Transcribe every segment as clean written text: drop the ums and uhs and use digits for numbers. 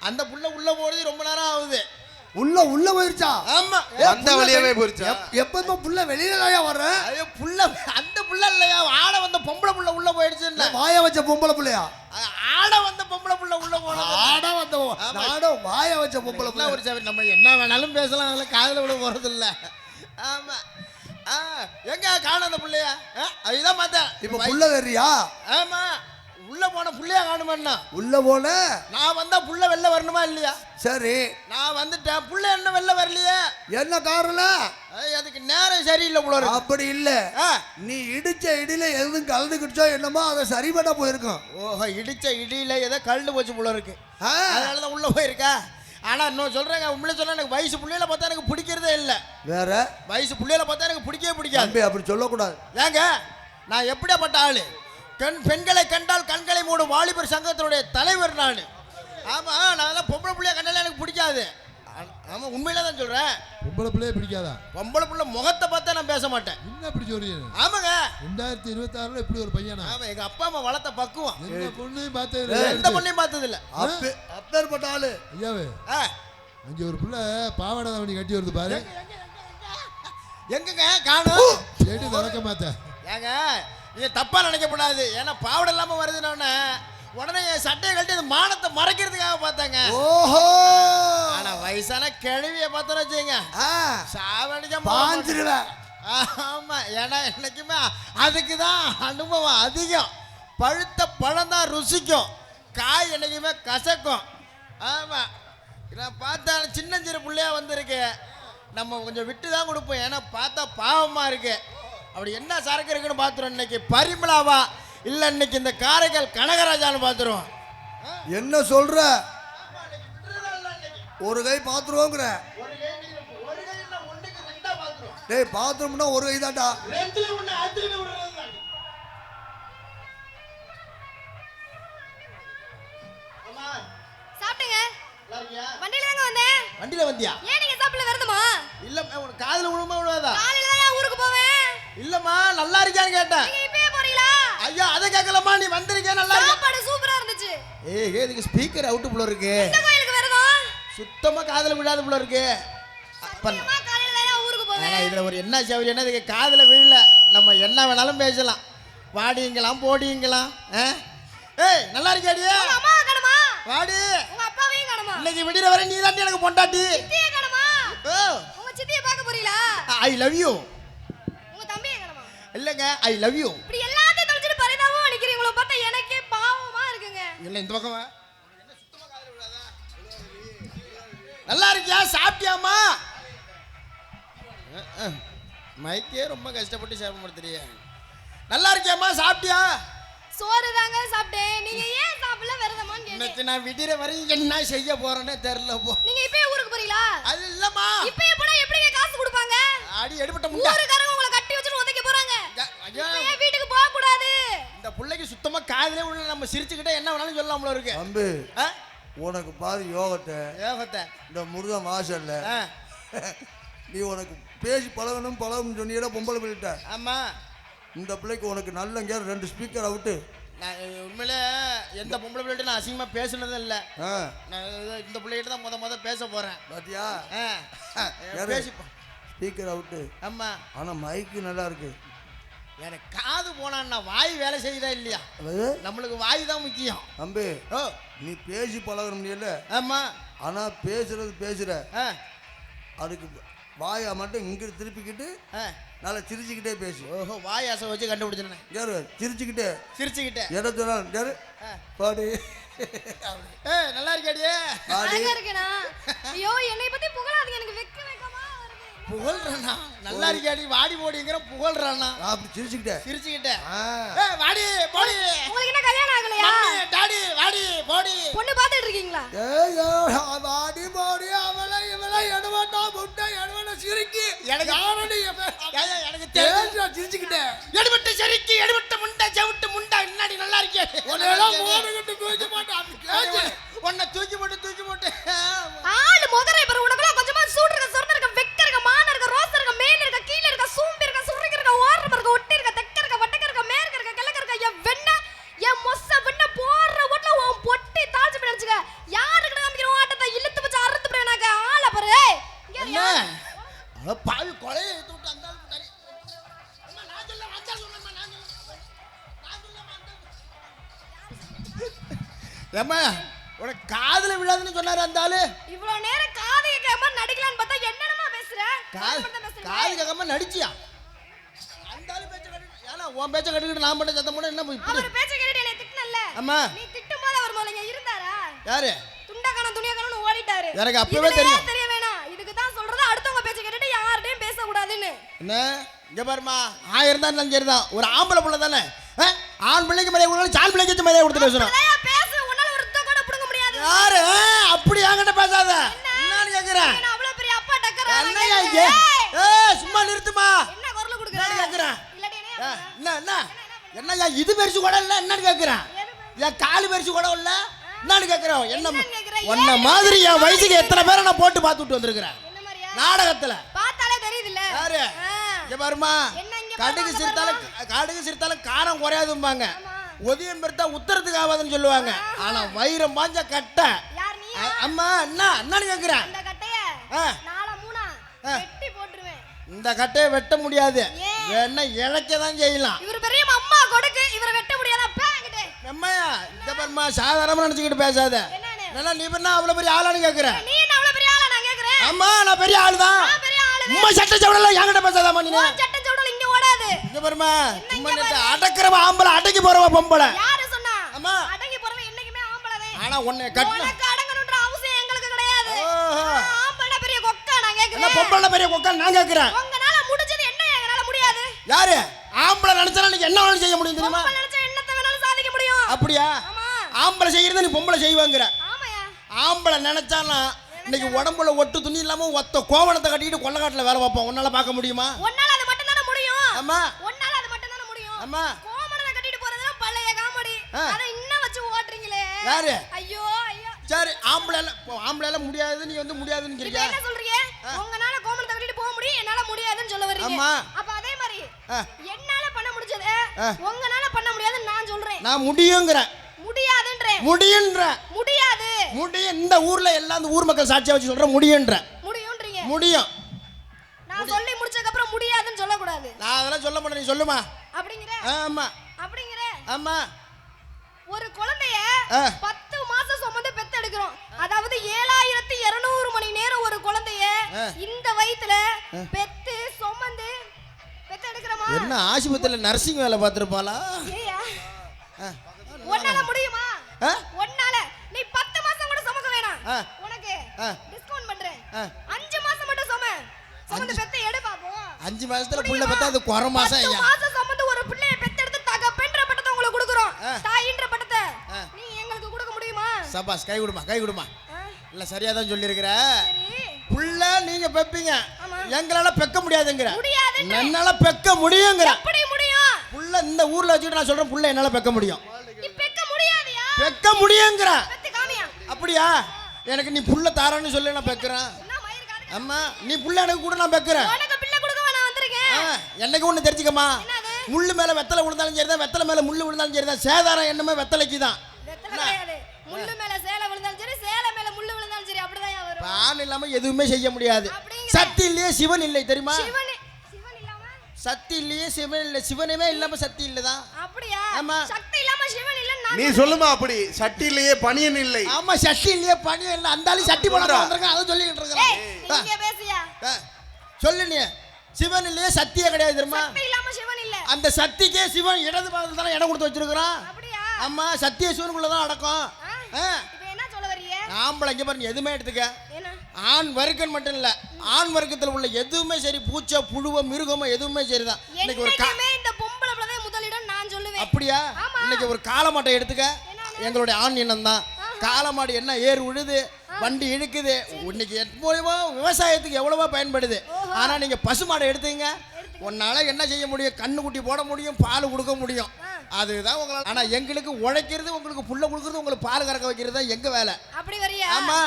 அந்த புள்ள உள்ள போறது ரொம்ப நேரம் ஆகுது. உள்ள போயிருச்சா? ஆமா, அந்த வழியாவே போயிருச்சா? எப்பவுமே புள்ள வெளியிலயா வர்ற? ஐயோ புள்ள அந்த புள்ள இல்லையா, ஆட வந்த பொம்பளை புள்ள உள்ள போயிடுச்சு. வாய வச்ச பொம்பளை புள்ளையா? ஆட வந்த பொம்பளை புள்ள உள்ள போனது. ஆட வந்த நானும் வாய வச்ச பொம்பளை புள்ள. ஒரு சரி நம்ம என்ன வேணாலும் பேசலாம், அதுல காதுல விட போறது இல்ல. ஆமா, எங்க காணோம் அந்த புள்ளையா? அதுதான் பார்த்தேன். இப்ப புள்ள வேறியா? ஆமா, உள்ள போன புள்ளையா காணுமா? உள்ள போன நான் வந்தா புள்ள வெளில வரணுமா இல்லையா? சரி, நான் வந்துட்டேன், புள்ள என்ன வெளில வரலையே, என்ன காரணம்? அதுக்கு நேரம் சரியில்லை புள்ள. அப்படி இல்ல, நீ இடிச்ச இடியில எதுவும் கலந்துக்கிட்டோ என்னமோ அதை சரி பண்ண போயிருக்கும். ஓஹோ, இடிச்ச இடியில ஏதோ கலந்து போச்சு புள்ள இருக்கு, அதனாலதான் உள்ள போயிருக்கா. ஆனா இன்னும் சொல்றேங்க, உண்மையில சொல்ல எனக்கு வயசு புள்ளையில பார்த்தா எனக்கு பிடிக்கிறதே இல்லை. வேற வயசு புள்ளையில பார்த்தா எனக்கு பிடிக்கவே பிடிக்காது. அப்படி சொல்லக்கூடாது. ஏங்க, நான் எப்படியாப்பட்ட ஆளு? பெண்களை கண்டால் கண்களை மூடும் வாலிபர் சங்கத்தினுடைய தலைவர் நான். ஆமா, நான் பொம்பளை பிள்ளைய கண்டாலே எனக்கு பிடிக்காது. ஆமா, உண்மையில தான் சொல்றேன். பொம்பளை பிள்ளையே பிடிக்காதா? பொம்பளை பிள்ளை முகத்தை பார்த்தா நான் பேச மாட்டேன். என்ன அப்படி சொல்றீங்க? ஆமாங்க, 2026ல இப்படி ஒரு பையனா? ஆமா, எங்க அப்பா அம்மா வளர்த்த பக்குவம். எந்த பொண்ணையும் பார்த்தது இல்ல. எந்த பொண்ணையும் பார்த்தது இல்ல. அப்பேற்பட்ட ஆளு. ஐயாவே, அங்க ஒரு புள்ள பாவாடை தாவணி கட்டி வருது பாரு. எங்கங்க காணோம்? கேட்டு நடக்க மாட்டேன். ஏங்க, நீங்க தப்பா நினைக்கப்படாது. ஏன்னா பாவடை இல்லாம வருதுன்னு உடனே என் சட்டையை கட்டி அந்த மானத்தை மறைக்கிறதுக்காக பார்த்தாங்க. ஓஹோ, ஆனா வயசான கிழவிய பார்த்தோன்னு வச்சுங்க, சாவடிக்க பாஞ்சிருவேன். ஆமா, ஏன்னா என்னைக்குமே அதுக்குதான் அனுபவம் அதிகம். பழுத்த பழம் தான் ருசிக்கும், காய் என்னைக்குமே கசக்கும். ஆமா, நான் பார்த்தா சின்னஞ்சிறு பிள்ளையா வந்திருக்கு, நம்ம கொஞ்சம் விட்டு தான் கொடுப்போம். ஏன்னா பார்த்தா பாவமா இருக்கு. அப்படி என்ன சரக்கு இருக்குன்னு பார்த்துருவோம். இன்னைக்கு பரிமளாவா இல்லை இன்னைக்கு இந்த காரைக்கால் கனகராஜான்னு பார்த்துருவோம். என்ன சொல்ற? ஒரு கை பாத்துருவோங்கிற? டேய், பாத்ரூம்னா ஒரு கை தான்டா. சாப்பிட்டீங்க? வண்டியில தாங்க வந்தேன். வண்டியில வந்தியா? ஏன் நீங்க சாப்பிடல வருதுமா? இல்ல, உனக்கு காதுல விழுமா விழுவாதா? காலையில தான் ஊருக்கு போவேன். இல்லம்மா, நல்லா இருக்கியான்னு கேட்டேன். நீங்க இப்பவே போறீங்களா? ஐயா, அதை கேட்கலம்மா, நீ வந்திருக்கே நல்லா இருக்கு. சாப்பாடு சூப்பரா இருந்துச்சு. இதுக்கு ஸ்பீக்கர் அவுட் புள்ள இருக்கு. இந்த கோயிலுக்கு வருதோ? சுத்தமா காதுல விழாத புள்ள இருக்கு. சத்தியமா காலையில தான் ஊருக்கு போவேன். ஆனா இதுல ஒரு என்ன சௌரியம்னா, இதுக்கு காதுல விழல, நம்ம என்ன வேணாலும் பேசலாம், வாடிங்கலாம் போடிங்கலாம். ஏய், நல்லா இருக்கியாடி? உங்க அம்மா காணுமா? வாடி. உங்க அப்பாவையும் காணுமா? இன்னைக்கு விடிற வரை நீ தான் எனக்கு பொண்டாட்டி. சித்தியை காணுமா? உங்க சித்தியை பார்க்க போறீங்களா? I love you. உங்க தம்பியை காணுமா? இல்லங்க, ஐ லவ் யூ. இப்படி எல்லாத்தையும் தொலைச்சிட்டு பரிதாபமா நிக்கிறீங்களோ பார்த்தா எனக்கே பாவமா இருக்குங்க. இல்ல, இந்த பக்கம் வா. நல்லா இருக்கியா? சாப்பிட்டியாமா? மைக்கே ரொம்ப கஷ்டப்பட்டு சேபப்படுத்துறிய. நல்லா இருக்கியாமா? சாப்பிட்டியா? சோறு தாங்க சாப்பிட்டேன். நீங்க ஏன் சாப்பிடல விரதமான்னு கேட்டேன். இன்னைக்கு நான் விடிற வரையும் என்ன செய்ய போறேன்னு தெரியல. போ. நீங்க இப்பவே ஊருக்கு போறீங்களா? அது இல்லம்மா, இப்பவே போனா எப்படிங்க காசு கொடுப்பாங்க? அடி எடுபட்ட முண்டை. ஊருக்காரங்க உங்களை கட்டி வச்சுட்டு உதைக்க போறாங்க. ஐயா, இப்பவே வீட்டுக்கு போக கூடாது. இந்த புள்ளைக்கு சுத்தமா காதுல உள்ள, நம்ம சிரிச்சுக்கிட்டே என்ன வேணாலும் சொல்லலாம்ல இருக்கு. அம்பு, உனக்கு பாரு யோகத்தை, இந்த முருக வாசல்ல நீ உனக்கு பேசி பழகணும் சொன்னீட பொம்பளை பிள்ளைட்ட. ஆமா, இந்த பிள்ளைக்கு உனக்கு நல்ல 2 ஸ்பீக்கர் அவுட்டு. நான் உண்மையில எந்த பொம்பளை பிள்ளைகிட்ட நான் அசிங்கமா பேசுனதும் இல்லை. நான் இந்த பிள்ளைகிட்ட தான் முத பேச போறேன். பாத்தியா? பேசிப்போம். Speaker out. ஆமா, ஆனா மைக்கு நல்லா இருக்கு. எனக்கு காது போனா வாய் வேலை செய்யுதா இல்லையா? நம்மளுக்கு வாய் தான் முக்கியம். அம்பு, நீ பேசி பழகணும் இல்ல? ஆமா, ஆனா பேசுற அதுக்கு வாயை மட்டும் இங்க திருப்பிக்கிட்டு நல்லா சிரிச்சுக்கிட்டே பேசு. ஓஹோ, வாய் அசை வச்சு கண்டுபிடிச்சிருந்தேன். யாரு சிரிச்சுக்கிட்டே எதை சொன்னாலும் யாரு பாடு. நல்லா இருக்காடியே? அழகா இருக்கேனா? ஐயோ, என்னை பத்தி புகழாதீங்க, எனக்கு வெக்க வெக்கமா வருது. புகழ்றனா? நல்லா இருக்காடி, வாடி போடிங்கற புகழ்றனா? அப்படி சிரிச்சுக்கிட்டே வாடி போடி. உங்களுக்கு என்ன கல்யாணம் ஆகலையா? மம்மி டாடி வாடி போடி. பொண்ணு பார்த்துட்டு இருக்கீங்களா? ஏய், வாடி போடி அவளை இவளை எடுவட்டா முட்டை எடுவன சிரிக்கி எனக்கு யாரடி எனக்கு தெரிஞ்சு சிரிச்சுக்கிட்டே எடுவட்ட சிரிக்கி எடுவட்ட முண்டை செவுட்டு முண்டை என்னடி நல்லா இருக்கே. உன்னையெல்லாம் மோரகட்டு தூக்கி போட்டு அப்படி கேச்சு. உன்னை தூக்கி போட்டு ஆளு முதரை பாரு. உனக்குலாம் கொஞ்சமா சூடு இருக்க, சொர்ண இருக்க, வெக்க இருக்க, மான இருக்க, ரோஸ் இருக்க, மேல இருக்க, கீழ இருக்க, சூம்பி இருக்க, சுருக்கி இருக்க, ஓரம் இருக்க, ஒட்டி இருக்க, தெக்க இருக்க, வட்டக்க இருக்க, மேற்க இருக்க, கிழக்க இருக்க, என் வெண்ண என் மொச வெண்ண போடுற ஓட்ல உன் பொட்டி தாழ்ச்சி பண்ணி நினைச்சுக்க. யாருக்கு காமிக்கிற பாவி கொலையை எடுத்து விட்டு அந்த ஆளுக்கு தனி. அம்மா, நான் சொல்ல, அந்த ஆள் சொல்லம்மா, நான் சொல்ல. நான் சொல்லம்மா, அந்த ஆள். ஏம்மா, உனக்கு காதுல விழாதுன்னு சொன்னாரு அந்த ஆளு. இவ்வளவு நேரம் காது கேட்காம நடிக்கலான்னு பார்த்தா என்னென்னமா பேசுற? காது கேட்காம நடிச்சியா? அந்த ஆளு பேச்ச கட்டிட்டு, ஏன்னா உன் பேச்ச கட்டிக்கிட்டு நான் மட்டும் சத்தம் போட என்ன இப்படி? அவர் பேச்ச கேட்டுட்டு என்னை திட்டுனல்ல? அம்மா, நீ திட்டும்போது அவர் முதல்ல இங்க இருந்தாரா? யாரு? துண்டக்கான துணியக்கானு ஓடிட்டாரு. எனக்கு அப்பவே தெரியும். தெரிய வேணாம். இதுக்கு தான் சொல்றது அடுத்தவங்க பேச்ச கேட்டுட்டு யார்கிட்டயும் பேச கூடாதுன்னு. என்ன இங்க பாருமா, 1000 தான் இருந்தாலும் சரிதான். ஒரு ஆம்பளை புள்ள தானே, ஆண் பிள்ளைக்கு மரியாதை கொடுக்கணும், சான் பிள்ளைக்கு மரியாதை கொடுத்து பேசணும். அதையா பேசு, உன்னால ஒரு ரத்தம் கூட புடுங்க முடியாது. யாரு அப்படி என்கிட்ட பேசாத. என்னன்னு கேக்குறேன்? நான் அவ்வளவு பெரிய அப்பா டக்கரா என்னையா இங்க? ஏய் சும்மா நிறுத்துமா. என்ன குரல் குடுக்குற? என்னன்னு கேக்குறேன்? இல்லடி என்ன என்னய்யா இது பெருசு கூட இல்ல, என்னன்னு கேக்குறேன்? என் காலு பெருசு கூட இல்ல, என்னன்னு கேக்குறேன்? என்ன உன்ன மாதிரி என் வயசுக்கு எத்தனை பேரை நான் போட்டு பார்த்துட்டு வந்திருக்கிறேன் என்ன மாதிரியா? நாடகத்துல. பார்த்தாலே தெரியுதுல்ல. யாரு? இங்க பாருமா, கடுகு சிரித்தாலும் காரம் குறையாதும்பாங்க. உதயம் பெருத்தா உத்தரத்துக்கு ஆகாதுன்னு சொல்லுவாங்க. ஆனா வைரம் பாஞ்ச கட்டை. யார் நீ? அம்மா என்னன்னு கேக்குறேன்? இந்த கட்டைய நாளா மூணா வெட்டி போட்டுருவேன். இந்த கட்டையை வெட்ட முடியாது, வேணா இழைக்க தான் செய்யலாம். இவர் பெரிய அம்மா கொடுக்கு, இவரை வெட்ட முடியாதா? பேங்கிட்டே அம்மையா இந்த பாருமா, சாதாரணமா நினைச்சுக்கிட்டு பேசாத. நல்லா நீ பண்ணா அவ்வளவு பெரிய ஆளான்னு கேக்குறேன். நீ என்ன அவ்வளவு பெரிய ஆளா நான் கேக்குறேன்? அம்மா நான் பெரிய ஆளு தான். நான் பெரிய ஆளு. உம்மா சட்டை சவடல என்கிட்ட பேசாதம்மா நீ. சட்டை சவடல இங்க ஓடாது. இங்க பாருமா, சும்மா நிட்டு அடக்குறவ ஆம்பளை, அடக்கி போறவ பொம்பளை. யாரு சொன்னா? அம்மா அடங்கி போறவன் என்னைக்குமே ஆம்பளவே. ஆனா உன்னை கட்டணும். உனக்கு அடங்கணும்ன்ற அவசியம் எங்களுக்கு கிடையாது. ஓஹோ. ஆம்பளை பெரிய கொக்கா நான் என்ன கேக்குறேன். பொம்பளை பெரிய கொக்கா நான் கேக்குறேன். உங்கனால முடிஞ்சது என்ன எங்கனால முடியாது? யாரு? ஆம்பளை நினைச்சா நீ என்ன வேணாலும் செய்ய முடியும் தெரியுமா? பொம்பளை நினைச்சா என்னத்த வேணாலும் சாதிக்க முடியும். அப்படியா? ஆமா. ஆம்பளை செய்யறத நீ பொம்பளை செய்வாங்கற. ஆமாயா. ஆம்பளை நினைச்சானா இன்னைக்கு உடம்புல ஒட்டு துணி இல்லாம ஒத்த கோவணத்தை கட்டிட்டு கொல்லக்காட்டுல வேலை பார்ப்போம். உன்னால பார்க்க முடியுமா? உன்னால அது மட்டும் தான முடியும். அம்மா உன்னால அது மட்டும் தான முடியும். அம்மா கோமணத்தை கட்டிட்டு போறதெல்லாம் பழைய காமெடி. அத இன்னும் வச்சு ஓட்றீங்களே. யாரு? ஐயோ ஐயோ. சரி ஆம்பளைல முடியாது, நீ வந்து முடியாதுன்னு இப்போ சொல்றியா? என்ன சொல்றீங்க? உங்கனால கோமணத்தை கட்டிட்டு போக முடியும், என்னால முடியாதுன்னு சொல்ல வர்றீங்க. அம்மா. அப்ப அதே மாதிரி என்னால பண்ண முடிஞ்சது உங்கனால பண்ண முடியாதுன்னு நான் சொல்றேன். நான் முடியுங்கறேன். முடியாதுன்றேன். முடியுன்ற. முடியாது. முடியும். இந்த ஊர்ல எல்லாம் இந்த ஊர் மக்கள் சாட்சியா வச்சு சொல்ற முடியுன்ற. முடியும்ன்றீங்க. முடியும். நான் சொல்லி முடிச்சதுக்கு அப்புறம் முடியாதுன்னு சொல்ல கூடாது. நான் அதெல்லாம் சொல்ல மாட்டேன், நீ சொல்லுமா. அப்படிங்கற? ஆமா. அப்படிங்கற? ஆமா. ஒரு குழந்தைய 10 மாசம் சுமந்து பெத்து எடுக்கிறோம். அதாவது 7200 மணி நேரம் ஒரு குழந்தைய இந்த வயித்துல பெத்து சுமந்து பெத்து எடுக்கிறோமா? என்ன ஆஸ்பத்திரியில நர்சிங் வேலை பார்த்திருப்பாளா? ஏயா உன்னால முடியுமா? உன்னால நீ 10 மாசம் கூட சுமக்க வேணாம். உனக்கு டிஸ்கவுண்ட் பண்றேன். 5 மாசம் மட்டும் சுமந்து பெத்து எடு பாப்போம். 5 மாசத்துல புள்ள பெத்தா அது குறை மாசம் ஐயா. 10 மாசம் சுமந்து ஒரு பிள்ளையை பெத்து எடுத்து தகப்பன்ற பட்டத்தை உங்களுக்கு கொடுக்குறோம். தாயின்ற பட்டத்தை நீ எங்களுக்கு கொடுக்க முடியுமா? சபாஸ், கை விடுமா. இல்ல சரியா தான் சொல்லியிருக்கிற. சரி. புள்ள நீங்க பெப்பீங்க, எங்களால பெக்க முடியாதுங்கற. முடியாது. என்னால பெக்க முடியுங்கற. எப்படி முடியும்? புள்ள இந்த ஊர்ல வச்சிட்டு நான் சொல்றேன், புள்ள என்னால பெக்க முடியும். நீ பெக்க முடியாதியா? பெக்க முடியுங்கற. பெத்து காமியா? அப்படியா? எனக்கு நீ புள்ள தாரன்னு சொல்லி நான் பெக்கறேன். என்ன மயிர் காது? அம்மா நீ புள்ள எனக்கு கூட நான் பெக்கறேன். உனக்கு பிள்ளை கொடுக்க நான் வந்திருக்கேன். என்னைக்கு ஒண்ணு தெரிஞ்சுக்கமா, என்னது? முள்ளு மேல வெத்தலை விழுந்தாலும் சரிதான், வெத்தலை மேல முள்ளு விழுந்தாலும் சரிதான், சேதாரம் என்னமே வெத்தலைக்கு தான். வெத்தலை கிடையாது. முள்ளு மேல சேலை விழுந்தாலும் சரி, சேலை மேல முள்ளு விழுந்தாலும் சரி, அப்படிதான் வரும். ஆண் இல்லாம எதுவுமே செய்ய முடியாது. சக்தி இல்லையே சிவன் இல்லை தெரியுமா? சிவன் இல்லாம சக்தி இல்லையே சிவன் இல்லை, சிவனே இல்லாம சக்தி இல்லதான். அப்படியா? ஆமா. சக்தி இல்லாம சிவன் இல்லன்னு நீ சொல்லுமா அப்படி? சட்டி இல்லையே பனியன் இல்லை. ஆமா, சக்தி இல்லையே பணியம் இல்லை, அந்தாலும் சட்டி போட வந்திருக்கான், அதை சொல்லிக்கிட்டு ஏய், இருக்கான். நீங்க பேசியா? சொல்லு நீ. சிவன் இல்லையே சக்தியே கிடையாது தெரியுமா? சக்தி இல்லாம சிவன் இல்ல. அந்த சக்திக்கே சிவன் இடது பாகத்துல தானே இடம் கொடுத்து வச்சிருக்கான். அப்படியா? ஆமா, சத்திய சிவனுக்குள்ளதான் அடக்கம். இப்போ என்ன சொல்ல வரீங்க? ஆம்பளை இங்க பாரு, எதுவுமே எடுத்துக்க. என்ன? ஆண் வர்க்கம் மட்டும் இல்ல, ஆண் வர்க்கத்துல உள்ள எதுவுமே சரி, பூச்சை புழுவ மிருகமோ எதுவுமே சரிதான். இன்னைக்கு ஒரு என்னைக்குமே இந்த பொம்பளை பிள்ளை முதலிடம் நான் சொல்லுவேன். அப்படியா? இன்னைக்கு ஒரு காளமாட்டை எடுத்துக்க, எங்களுடைய ஆண் இனம் தான். காளமாடு என்ன ஏறு உழுது, வண்டி இழுக்குது, இன்னைக்கு எப்போவோ விவசாயத்துக்கு எவ்வளவோ பயன்படுது. ஆனா நீங்க பசுமாடை எடுத்துங்க, உன்னால என்ன செய்ய முடியும்? கண்ணுக்குட்டி போட முடியும், பால் கொடுக்க முடியும், அதுதான் உங்களால. ஆனா எங்களுக்கு உழைக்கிறது, உங்களுக்கு புள்ள கொடுக்கறது, உங்களுக்கு பால் கறக்க வைக்கிறது தான் எங்க வேலை. அப்படி வரியா? ஆமா.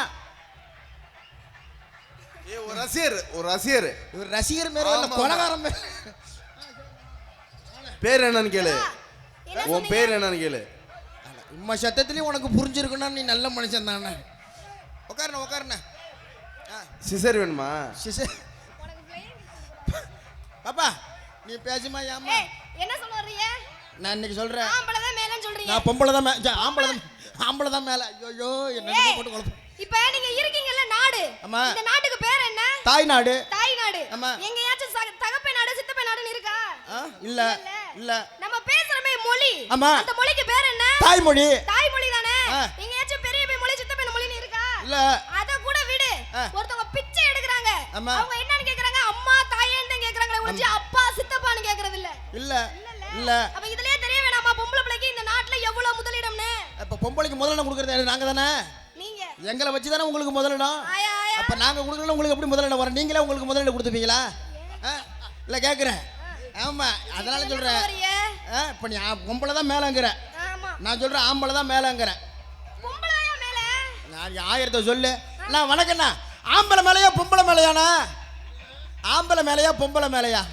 ஒரு ரசிகர் இவர் ரசிகர் மேல இல்ல, கொலகாரம் மேல. பேர் என்னன்னு கேளு. உன் பேர் என்னன்னு கேளு. இம்மா சத்தத்திலயும் உனக்கு புரிஞ்சிருக்குன்னா நீ நல்ல மனுஷன் தானே. உட்காருண்ண. சிசர் வேணுமா? சிசர் உனக்கு பாப்பா நீ பேசுமா ஏமா ஏய் என்ன சொல்ல வர்றீங்க? நான் இன்னைக்கு சொல்றேன் ஆம்பளை தான் மேலன்னு சொல்றீங்க. நான் பொம்பளை தான் ஆம்பளை தான் மேல ஐயோ என்ன போட்டு குழப்பம். இப்ப நீங்க இருக்கீங்கல்ல நாடு, ஆமா. இந்த நாட்டுக்கு பேர் என்ன? தாய்நாடு. தாய்நாடு. ஆமா. எங்கயாச்சும் தகப்பை நாடு சித்தப்பை நாடுன்னு இருக்கா? இல்ல இல்ல. நம்ம பேசுறமே மொழி, ஆமா. அந்த மொழிக்கு பேர் என்ன? தாய்மொழி. தாய்மொழி தானே. எங்கயாச்சும் பெரிய மொழி சித்தப்பை மொழின்னு இருக்கா? இல்ல. அத கூட விடு. ஒருத்தவங்க பிச்சை எடுக்கறாங்க, ஆமா. அவங்க என்னன்னு கேக்குறாங்க? அம்மா தாயேன்னு தான் கேக்குறாங்களே ஒழிஞ்சு அப்பா சித்தப்பான்னு கேக்குறது இல்ல. இல்ல இல்ல. அப்ப இதுலயே தெரிய வேணாமா பொம்பளை பிள்ளைக்கு இந்த நாட்டுல எவ்வளவு முதலிடம்னு? அப்ப பொம்பளைக்கு முதலிடம் கொடுக்கறது நாங்க தானே. நீங்க எங்களை வச்சு தானே உங்களுக்கு முதலிடம். ஆயா ஆயா. அப்ப நாங்க கொடுக்கல உங்களுக்கு எப்படி முதலிடம் வர? நீங்களே உங்களுக்கு முதலிடம் கொடுத்துப்பீங்களா? இல்ல கேக்குறேன். ஆமா அதனால சொல்றேன். இப்ப நீ பொம்பளை தான் மேலங்கிற, ஆமா. நான் சொல்றேன் ஆம்பளை தான் மேலங்கிறேன். பொம்பளையா மேல? நான் ஆயிரத்தை சொல்லு. நான் வணக்கண்ணா, ஆம்பளை மேலையா பொம்பளை மேலையாண்ணா? ஆம்பளை மேலையா பொம்பளை மேலையா?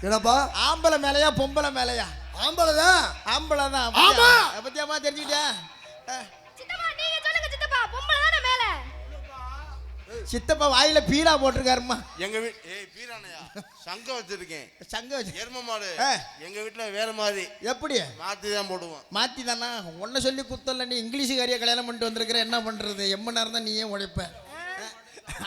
என்னப்பா ஆம்பளை மேலையா பொம்பளை மேலையா? ஆம்பளை தான். ஆம்பளை தான். ஆமா. பத்தியாமா தெரிஞ்சுக்கிட்டேன். சித்தப்பா நீங்க சொல்லுங்க சித்தப்பா, பொம்பளை தானே மேல? சித்தப்பா வாயில பீடா போட்டிருக்காருமா. எங்க ஏய் பீரானையா சங்கம் வச்சிருக்கேன். சங்கம் வச்சு எரும மாடு எங்க வீட்டுல வேற மாதிரி எப்படி மாத்தி தான் போடுவோம். மாத்தி தானா? ஒன்ன சொல்லி குத்தல. நீ இங்கிலீஷுக்காரியா கல்யாணம் பண்ணிட்டு வந்திருக்கிற, என்ன பண்றது? எம்ம நேரம் தான் நீயே உழைப்ப.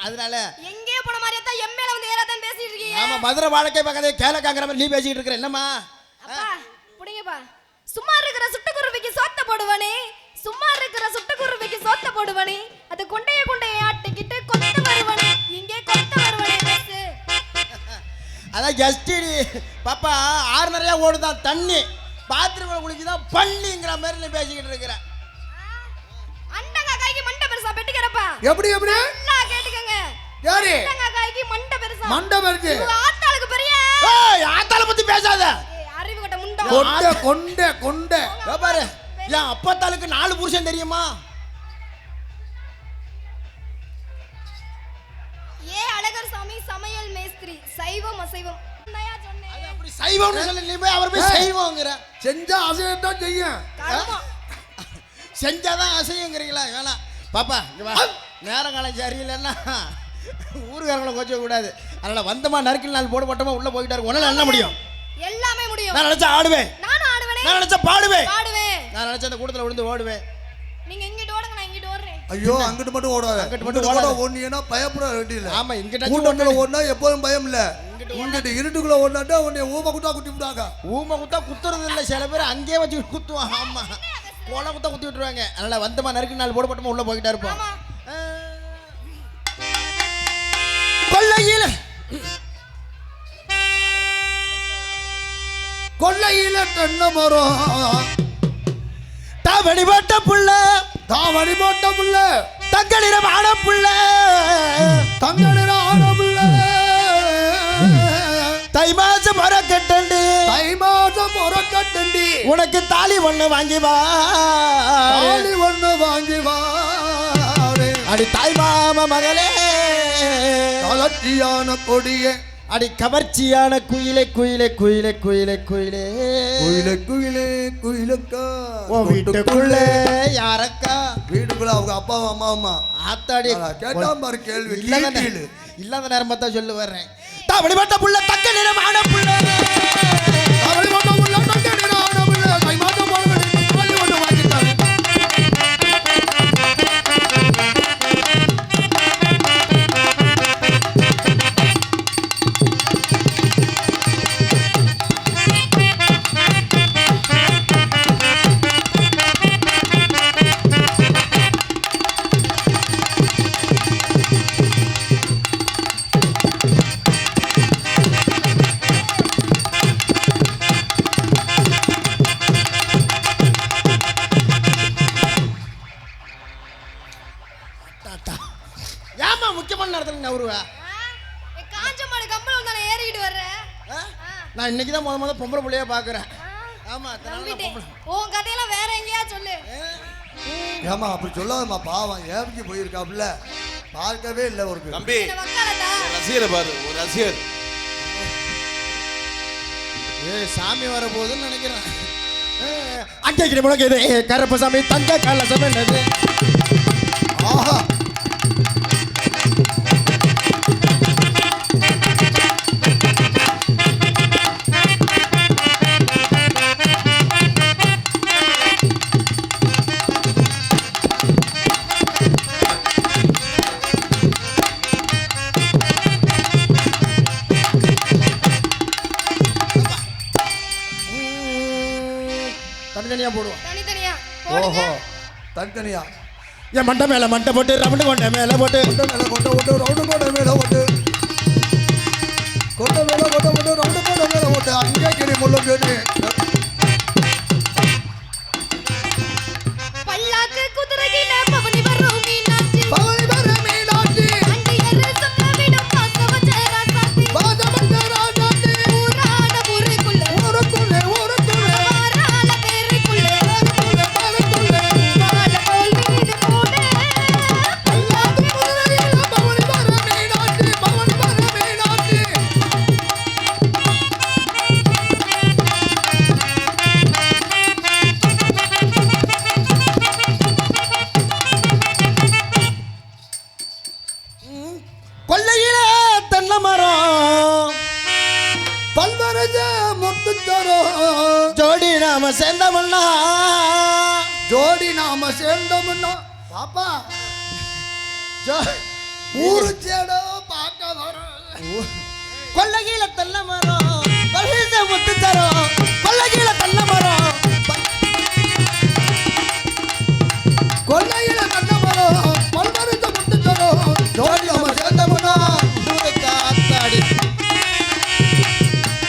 அதனால எங்கே போன மாதிரியே தான் எம்ஏல வந்து ஏறாதான் பேசிட்டு இருக்கீங்க. ஆமா மதுரை வாழ்க்கை பக்கத்துல கேளக்காங்கிற மாதிரி நீ பேசிட்டு இருக்கிற. என்னம்மா அப்பா புடிங்கப்பா. சும்மா இருக்கிற சுட்டுக்குருவிக்கு சோத்த போடுவானே, சும்மா இருக்கிற சுட்டுக்குருவிக்கு சோத்த போடுவானே, அது கொண்டைய ஆட்டிக்கிட்டு கொத்த வருவானே, இங்கே கொத்த வருவானே பேசு. அதான் ஜஸ்டிடி பாப்பா. ஆறு நிறையா ஓடுதான் தண்ணி, பாத்ரூம்ல குளிக்குதான் பள்ளிங்கிற மாதிரி நீ பேசிக்கிட்டு இருக்கிற. அண்டங்க காய்க்கு மண்டை பெருசா பெட்டிக்கிறப்பா. எப்படி எப்படி நல்லா கேட்டுக்கங்க. யாரு அண்டங்க காய்க்கு மண்டை பெருசா? மண்டை பெருசு. உங்க ஆத்தாளுக்கு பெரிய. ஏய் ஆத்தால பத்தி பேசாத. ஏய் அறிவு கட்ட முண்டா. கொண்ட கொண்ட கொண்ட. பாரு என் அப்பத்தாளுக்கு 4 புருஷன் தெரியுமா? ஏ அழகர் சாமி சமையல் மேஸ்திரி, சைவம் அசைவம். நயா சொன்னேன். அது அப்படி சைவம்னு சொல்லி நீ போய் அவர் போய் செய்வோங்கற. செஞ்சா அசையத்தான் செய்யும். கர்மம். செஞ்சாதான் அசையுங்கிறீங்களா? வேணாம் பாப்பா, இங்க வா. நேரம் காலம் சரியில்லைன்னா ஊருக்காரங்களை கொஞ்சம் கூடாது. அதனால வந்தமா நறுக்கில் நாள் போட போட்டோமா உள்ள போயிட்டாரு. உன்னால என்ன முடியும்? எல்லாமே முடியும். நான் நினைச்சா ஆடுவேன், நானும் ஆடுவேனே. நான் நினைச்சா பாடுவேன், பாடுவேன். நான் நினைச்ச அந்த கூட்டத்துல விழுந்து ஓடுவேன். நீங்க இங்கிட்டு ஓடுங்க, நான் இங்கிட்டு ஓடுறேன். ஐயோ அங்கிட்டு மட்டும் ஓடாத. அங்கிட்டு மட்டும் ஓடாத. ஓடுனீங்கன்னா பயப்பட வேண்டியதில்லை. ஆமா இங்கிட்ட கூட்டத்துல ஓடினா எப்போதும் பயம் இல்ல. இங்கிட்டு இருட்டுக்குள்ள ஓடினாட்டா உன்னை ஊம குட்டா குட்டி விட்டாங்க. ஊம குத்தா குத்துறது இல்லை, சில பேர் அங்கேயே வச்சு குத்துவான். ஆமா கோல குத்தா குத்தி விட்டுருவாங்க. அதனால வந்தமா நறுக்கு நாள் போட போட்டோமா உள்ள போயிட்டா இருப்போம். ஆமா. கொல்லையில கொல்லையில தென்னை மரம், தாவணி போட்ட புள்ள, தாவணி போட்ட புள்ள, தங்க நிறம் ஆன புள்ள, தங்க நிற ஆன புள்ள, தை மாசம் மரக்கட்டண்டி, தை மாசம் முறக்கட்டண்டி, உனக்கு தாலி ஒண்ணு வாங்கி வா, தாலி ஒண்ணு வாங்கி வாரே. அடி தாய் மாம மகளே, கலர்ச்சியான கொடியே, அடி கவர்ச்சியான குயிலே குயிலே குயிலே குயிலே குயிலே, குயிலே குயிலே குயிலக்கா. உன் வீட்டுக்குள்ள யாரக்கா? வீட்டுக்குள்ள அவங்க அப்பாவும் அம்மாவுமா. ஆத்தாடி கேட்டா பாரு கேள்வி. இல்லாத நேரம் பார்த்தா சொல்லு வர்றேன். தாவணி போட்ட புள்ள, தங்க நிறம் ஆன புள்ள, தாவணி போட்ட புள்ள, தங்க நிற ஆன புள்ள, தை மாசம் முறக்கட்டண்டி, தாலி ஒண்ணு வாங்கி தாரே. ஏமா முக்கியமான நேரத்தில் நவருவா? காஞ்ச மாடு கம்பளம் தானே ஏறிட்டு வர்ற. நான் இன்னைக்கு தான் முத பொம்பளை பிள்ளையா பாக்குறேன். ஆமா உன் கதையெல்லாம் வேற எங்கேயா சொல்லு. ஏமா அப்படி சொல்லாதம்மா, பாவம் ஏபிக்கு போயிருக்காப்புல, பார்க்கவே இல்லை ஒரு தம்பி. வக்காலதா ரசிகரை பாரு, ஒரு ரசிகர். சாமி வர போகுதுன்னு நினைக்கிறேன். அங்கே முழங்குது கருப்பசாமி தங்க கலசம் என்னது. ஆஹா தனித்தனியா என் மண்டை மேல மண்டை போட்டு ரவுண்டு கொண்ட மேல போட்டு கொண்ட மேல கொண்ட ஓட்டு ரவுண்டு கொண்ட மேல ஓட்டு கொண்ட மேல கொண்ட ஓட்டு ரவுண்டு கொண்ட மேல ஓட்டு அங்கே கிளி முள்ளு கேட்டு பல்லாக்கு குதிரையில பவனி வரும் மீனாட்சி பவனி வர மீனாட்சி அண்டியரு சுத்த விடும் பாசவச்ச ராசாத்தி பாதமஞ்ச ராஜாத்தி ஊராட ஊருக்குள்ள ஊருக்குள்ளே வாரால பேருக்குள்ள ஊருக்குள்ளே வாழ போல் மீது போடு பல்லாக்கு குதிரையில பவனி வர மீனாட்சி பவனி வர மீனாட்சி கொல்லையில தென்னை மரம் பல்வரஜ முத்துச்சரோ ஜோடி நாம சேர்ந்தவண்ணா ஜோடி நாம சேர்ந்தோம்னா பாப்பா ஊரு சேடோ பார்க்க வரும் கொல்லையில தென்னை மரம் கொல்லையில முத்து தரும் கொல்லையில தென்னை மரம் கொல்லையில கண்ண மரம் பல்வரஜ முத்துச்சரோ ஜோடி நாம சேர்ந்தோம்னா அத்தாடி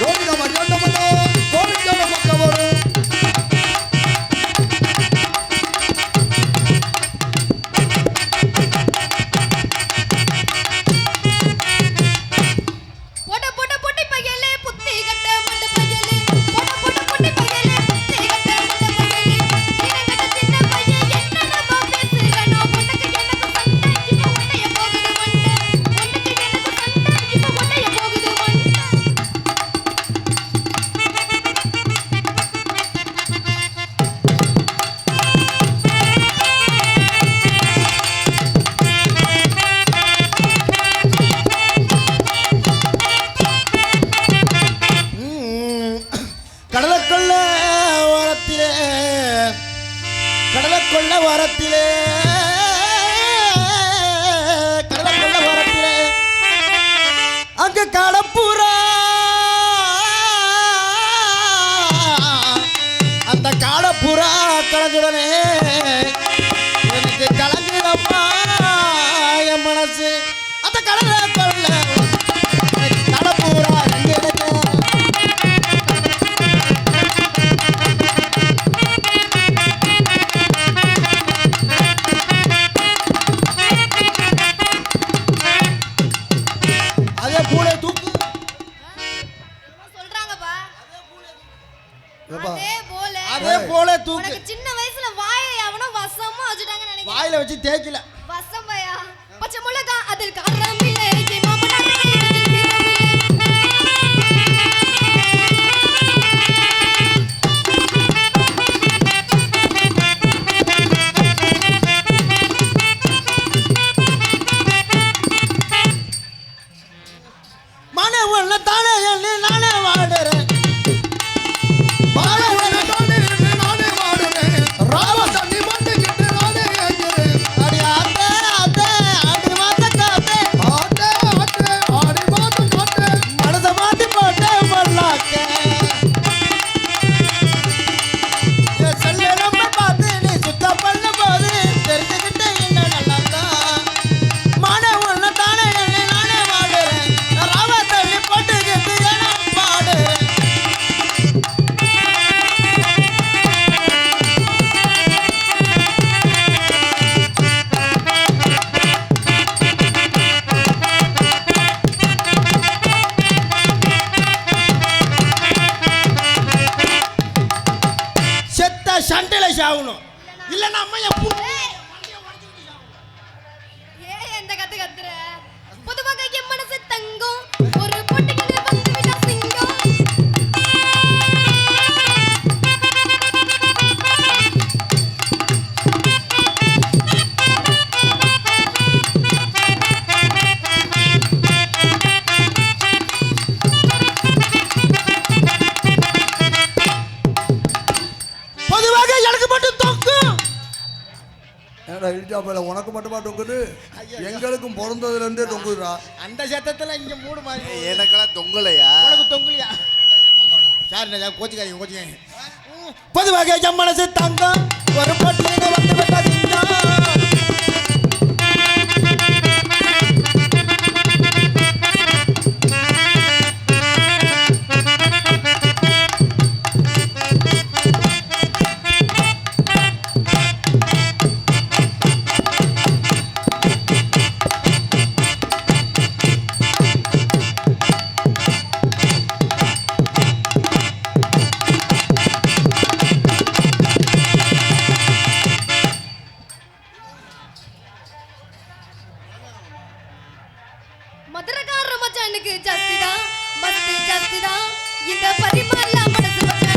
ஜோடி நாம சேர்ந்தோம்னா கோடி சேடோ பார்க்க வரும் போட போட பொட்டி பையலே புத்தி கட்ட மண்ட பையலே போட போட பொட்டி பையலே புத்தி கட்ட மண்ட பையலே இனங்கட்ட சின்ன பையன் என்னடா பேசுறனோ பொண்ணுக்கு எனக்கு சண்டை இப்ப உன்னைய போகுது மண்டை பொண்ணுக்கு எனக்கு சண்டை இப்ப உன்னைய போகுது மண்டை கடலக்கொள்ள ஓரத்திலே கடலக்கொள்ள ஓரத்திலே கடலக்கொள்ள ஓரத்திலே அங்க கடப்புறா அந்த காடப்புறா கலஞ்சுடனே எனக்கு கலங்குதப்பா என் மனசு அந்த கடல கொள்ள கடப்புறா ரெண்டு இடத்துல அதே பூனை தூக்கு சொல்றாங்கப்பா ஏப்பா அதே போல அதே போல தூக்கு உனக்கு சின்ன வயசுல வாயை அவனோ வசமா வச்சுட்டாங்கன்னு நினைக்கிறேன் வாயில வச்சு தேய்க்கல வசம் பையா பச்சை மிளகா அதில் காரம் இல்லை மாமனார் மனை உள்ள தானே எண்ணி நானே வாடுறேன் வாழை வர நானே என்று நானே வாடுறேன் ராம தண்ணி மாட்டுக்கிட்டு நானே ஏங்குறேன் அடி ஆத்தே ஆத்தே ஆடி மாத்த காத்தே ஆட்டே ஆட்டே ஆடி மாதம் காட்டே மனச மாத்தி போட்டே மல்லாக்கே என் செல்ல நம்ம பார்த்து நீ சுத்தம் பண்ண போது தெரிஞ்சுக்கிட்டே என்ன நல்லாதான் மனை உள்ள தானே எண்ணி நானே வாடுறேன் ராவ தண்ணி போட்டுக்கிட்டு ஏன்னா பாடுறேன் செத்த சண்டையில சாகணும் இல்லைன்னா அம்மா என் ஏன் எந்த கத்து கத்துற பொதுவாக என் மனசு தங்கம் ஒரு பொட்டிக்கு வந்து விட்டா சிங்கம் பொதுவாக எனக்கு மட்டும் தொங்கும் ஏடா இடிச்சாப்பையில உனக்கு மட்டுமா தொங்குது எங்களுக்கும் பிறந்ததுல இருந்தே தொங்குதுடா அந்த சத்தத்துல இங்க மூடு மாதிரி எனக்கெல்லாம் தொங்கலையா உனக்கு தொங்குலியா சார் கோச்சிக்காதீங்க பொதுவாக என் மனசு தங்கம் ஒரு பொட்டியில வந்து விட்டா சிங்கம் மதுரக்கார மச்சானுக்கு ஜாஸ்திதான் மஸ்தி ஜாஸ்திதான் இந்த பரிமால மனசு மச்சான்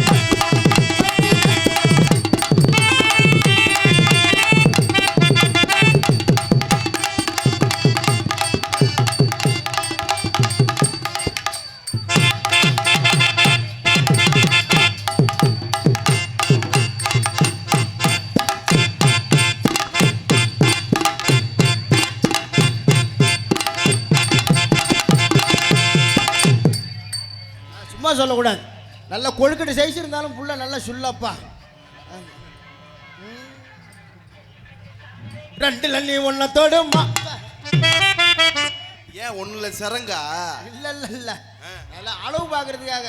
சும்மா சொல்லக்கூடாது. நல்ல கொழுக்கட்டை சைஸ் இருந்தாலும் புள்ள நல்லா சுல்லப்பா. ரெண்டுல நீ ஒன்னத்தோடு ஏன் ஒண்ணுல சரங்கா? இல்ல இல்ல இல்ல நல்லா அளவு பாக்குறதுக்காக.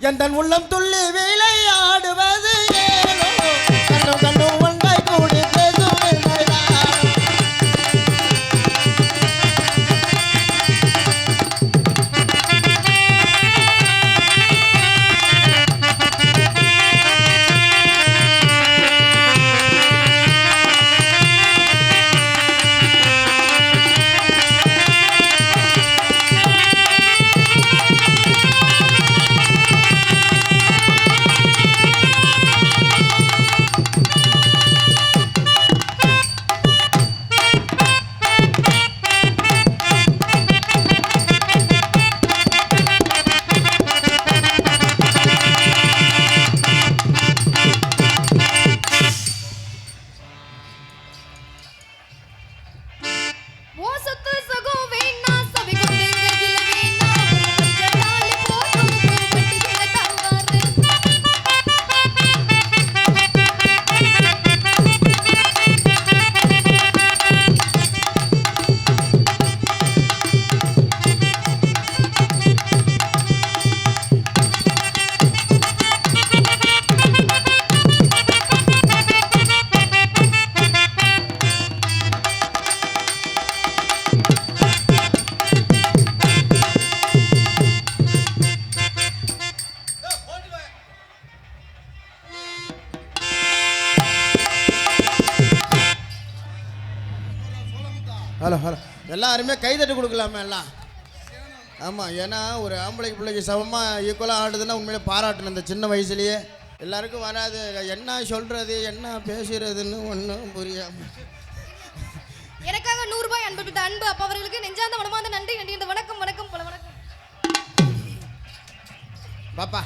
எந்த உள்ளம் துள்ளி விளையாடுவது ஏனோ கண்ணு கண்ணு ஒன்றாய் கூடி பேசும் ஹலோ ஹலோ எல்லாருமே கைதட்டு கொடுக்கலாமே எல்லாம். ஆமாம், ஏன்னா ஒரு ஆம்பளைக்கு பிள்ளைக்கு சமமாக ஈக்குவலாக ஆடுதுன்னா உண்மையிலே பாராட்டணும். இந்த சின்ன வயசுலேயே எல்லாருக்கும் வராது. என்ன சொல்கிறது என்ன பேசுகிறதுன்னு ஒன்றும் புரியாமல். எனக்காக 100 ரூபாய் அன்பளித்த அன்பு அப்பா அவர்களுக்கு நெஞ்சார்ந்த மனமார்ந்த நன்றி. நன்றி. இந்த வணக்கம் வணக்கம் பல வணக்கம். பாப்பா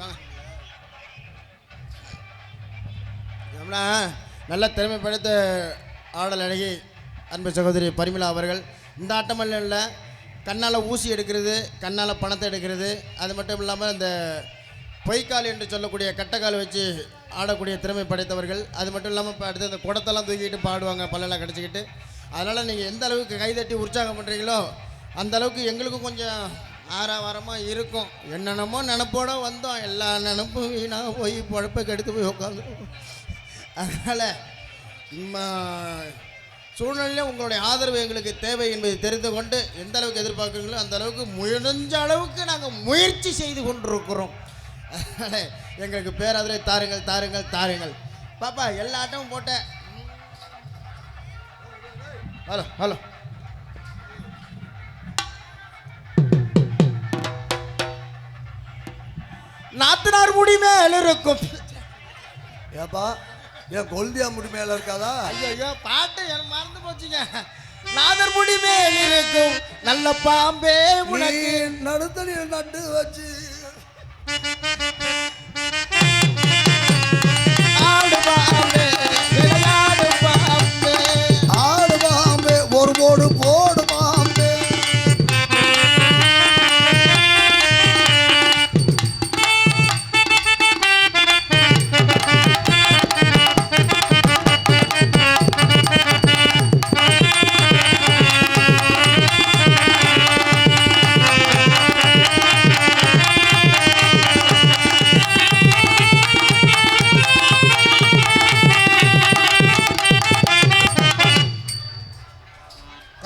வாங்க. நல்ல திறமை படைத்த ஆடல் அழகி அன்பு சகோதரி பரிமளா அவர்கள் இந்த ஆட்டமல்ல இல்லை, கண்ணால் ஊசி எடுக்கிறது, கண்ணால் பணத்தை எடுக்கிறது, அது மட்டும் இல்லாமல் இந்த பொய்க்கால் என்று சொல்லக்கூடிய கட்டைக்கால் வச்சு ஆடக்கூடிய திறமை படைத்தவர்கள். அது மட்டும் இல்லாமல் இப்போ அடுத்து இந்த குடத்தெல்லாம் தூக்கிட்டு பாடுவாங்க பல்லெல்லாம் கடிச்சிக்கிட்டு. அதனால் நீங்கள் எந்த அளவுக்கு கைதட்டி உற்சாகம் பண்ணுறீங்களோ அந்த அளவுக்கு எங்களுக்கும் கொஞ்சம் ஆரவாரமாக இருக்கும். என்னென்னமோ நினப்போடு வந்தோம், எல்லா நினப்பும் வீணாக போய் பொழப்பை கெடுத்து போய் உட்காந்துருக்கோம். அதனால் சூழ்நிலையில் உங்களுடைய ஆதரவு எங்களுக்கு தேவை என்பதை தெரிந்து கொண்டு எந்த அளவுக்கு எதிர்பார்க்குறீங்களோ அந்த அளவுக்கு முடிஞ்ச அளவுக்கு நாங்கள் முயற்சி செய்து கொண்டிருக்கிறோம். அதனால் எங்களுக்கு பேராதரவை தாருங்கள் தாருங்கள் தாருங்கள். பாப்பா எல்லா ஆட்டமும் போட்டேன். ஹலோ ஹலோ நாத்தனார் முடி மேல் இருக்கும். ஏப்பா என் கொல்தியா முடி மேல இருக்காதா? ஐயோ பாட்டு எனக்கு மறந்து போச்சுங்க. நாதர் முடி மேல் இருக்கும் நல்ல பாம்பே உனக்கு நடுத்தடியில் நட்டு வச்சு ஆடு பாம்பே விளையாடு பாம்பே ஆடு பாம்பே ஒரு போடு போடு பாம்பே.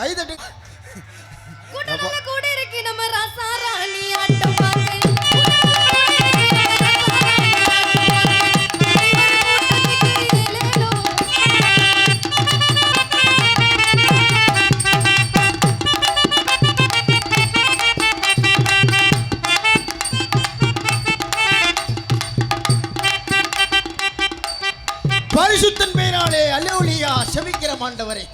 கைதட்டு. கூட்டத்துல கூட இருக்கு நம்ம ராசாராணி ஆட்டம் பார்க்க. ஆண்டவரே.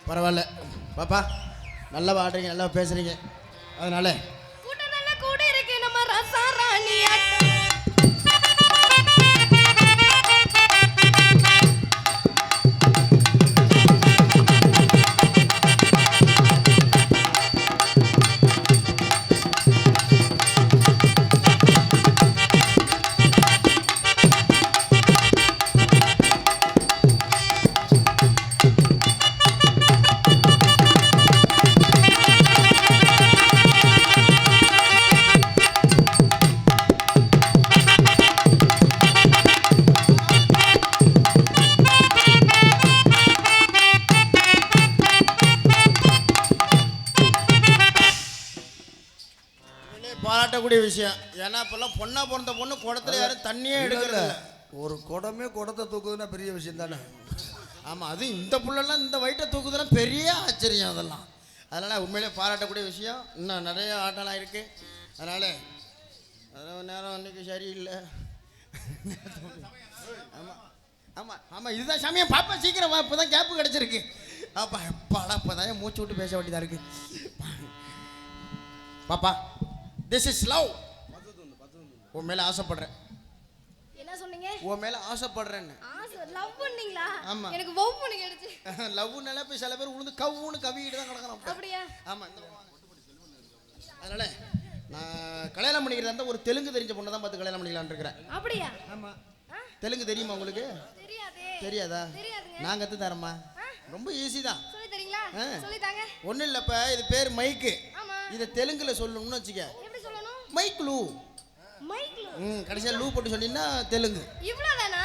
பரவாயில்ல பாப்பா, நல்லா பாடுறீங்க, நல்லா பேசுறீங்க. அதனால கூட்டம் நல்ல கூட இருக்கு நம்ம ரசாராணி பாராட்டக்கூடிய விஷயம். ஏன்னா இப்பெல்லாம் பொண்ணா பிறந்த பொண்ணு குடத்துல யாரும் தண்ணியே எடுக்கல. ஒரு குடமே குடத்தை தூக்குதுன்னா பெரிய விஷயம் தானே. ஆமாம், அது இந்த புள்ளெல்லாம் இந்த வயிற்றை தூக்குதுன்னா பெரிய ஆச்சரியம் அதெல்லாம். அதனால் உண்மையிலே பாராட்டக்கூடிய விஷயம். இன்னும் நிறைய ஆட்டம்லாம் இருக்குது. அதனால் நேரம் அன்றைக்கி சரியில்லை. ஆமாம் ஆமாம் ஆமாம், இதுதான் சமயம். பாப்பா சீக்கிரம் வா, இப்போ தான் கேப்பு கிடச்சிருக்கு. அப்பா எப்பாடா இப்போ தான் மூச்சு விட்டு பேச வேண்டியதாக இருக்குது. பாப்பா, திஸ் இஸ் லவ். உன் மேலே ஆசைப்படுறேன். என்ன சொன்னீங்க? உன் மேலே ஆசைப்படுறேன்னு. லவ் பண்ணீங்களா? ஆமா. எனக்கு வவ்வுன்னு கேடுச்சு. லவ்னால போய் சில பேர் உளுந்து கவ்வுன்னு கவிக்கிட்டு தான் கிடக்குறான். அப்படியா? ஆமா. அதனால நான் கல்யாணம் பண்ணிக்கிறதா இருந்தா ஒரு தெலுங்கு தெரிஞ்ச பொண்ணை தான் பார்த்து கல்யாணம் பண்ணிக்கலாம்னு இருக்கிறேன். அப்படியா? ஆமா. தெலுங்கு தெரியுமா உங்களுக்கு? தெரியாதே. தெரியாதா? தெரியாதுங்க. நான் கத்து தரேம்மா. ரொம்ப ஈஸி தான். சொல்லி தரீங்களா? சொல்லி தாங்க. ஒண்ணும் இல்லப்ப, இது பேர் மைக்கு. ஆமா. இத தெலுங்குல சொல்லணும்னு வச்சுக்க. எப்படி சொல்லணும்? மைக்லூ. மைக்லூ. கடைசியா லூ போட்டு சொன்னீங்கன்னா தெலுங்கு. இவ்வளவுதானா?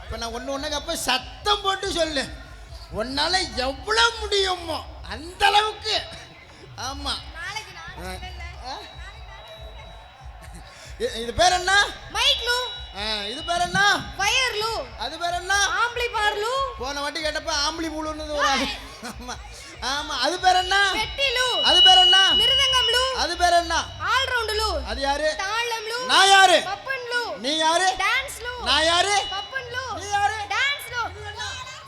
இப்ப நான் ஒண்ணு அப்ப சத்தம் போட்டு சொல்லு. உன்னால எவ்வளவு முடியுமோ அந்த அளவுக்கு. ஆமா. நாளைக்கு நான் இது பேர் என்ன? மைக்லூ. இது பேர் என்ன? வயர்லூ. அது பேர் என்ன? ஆம்ப்ளிஃபையர்லூ. போன வாட்டி கேட்டப்ப ஆம்பளி பூலுன்னு ஒரு ஆளு. ஆமா ஆமா. அது பேர் என்ன? பெட்டிலூ. அது பேர் என்ன? மிருதங்கம்லூ. அது பேர் என்ன? ஆல் ரவுண்ட்லூ. அது யாரு? தாளம்லூ. நான் யாரு? பப்பன்லூ. நீ யாரு? டான்ஸ்லூ. நான் யாரு? பப்பன்லூ. நீ யாரு? டான்ஸ்லூ.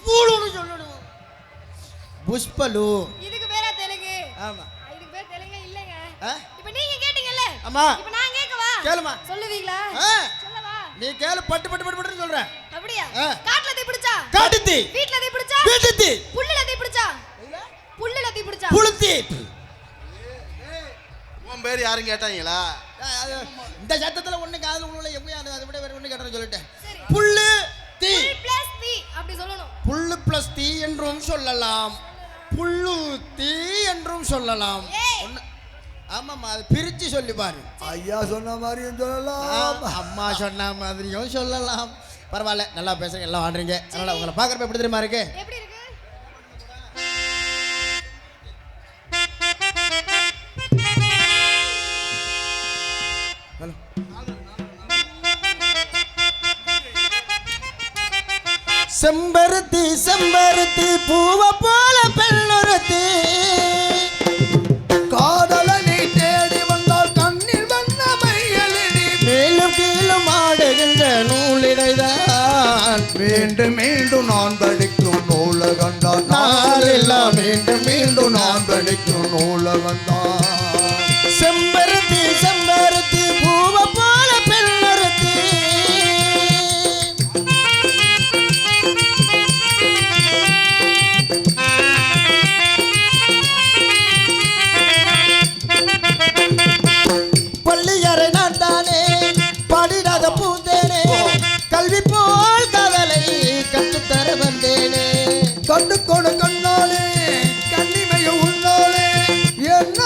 பூலுன்னு சொல்லணும். புஷ்பலு. இதுக்கு பேரா தெலுங்கு? ஆமா. இதுக்கு பேர் தெலுங்கு இல்லங்க. ஆ? இப்போ நீங்க கேட்டிங்கல்ல? ஆமா. இப்போ நான் கேட்கவா? கேளுமா. சொல்லுவீங்களா? ஆ. சொல்லவா? நீ கேளு. பட்டு பட்டு பட்டு பட்டுன்னு சொல்றேன். அப்படியா? ஆ. காட்டுல தீ பிடிச்சா? காட்டுத்தீ. வீட்ல தீ பிடிச்சா? வீட்டுத்தீ. புல்லுல தீ பிடிச்சா? புல்லுல தீ பிடிச்சா? புளுத்தி. உன் பேர் யாரும் கேட்டாங்களா? இந்த சத்தத்துல ஒண்ணு காதுல உள்ள எப்படியா அதை விட வேற ஒண்ணு கேட்டேன்னு சொல்லிட்டேன். சரி. புல்லு தீ. புல் பிளஸ் தீ அப்படி சொல்லணும். புல்லு பிளஸ் தீ என்றும் சொல்லலாம். புல்லு தீ என்றும் சொல்லலாம். ஒண்ணு. ஆமாம்மா, அது பிரிச்சு சொல்லி பாரு. ஐயா சொன்ன மாதிரியும் சொல்லலாம், அம்மா சொன்ன மாதிரியும் சொல்லலாம். பரவாயில்ல, நல்லா பேசுறீங்க, எல்லாம் ஆடுறீங்க. அதனால உங்களை பார்க்கறப்ப எப்படி தெரியுமா இருக்கு? எப்படி இருக்கு? செம்பருத்தி செம்பருத்தி பூவ போல பெண்ணொருத்தி காதல நீ தேடி வந்தால் கண்ணில் வண்ண மையலடி மேலும் கீழும் ஆடுகின்ற நூலிடைதான் மீண்டும் மீண்டும் நான் படிக்கும் நூலகந்தான் நாளெல்லாம் மீண்டும் மீண்டும் நான் படிக்கும் நூலகந்தான் செம்பருத்தி செம்பருத்தி பூவ போல பெண்ணொருத்தி பள்ளியறை நான் தானே பாடிடாத பூந்தேனே கல்வி போல் காதலை கற்றுத்தர வந்தேனே கண்டு கொடு கண்ணாலே கண்ணிமைய உன்னாலே என்ன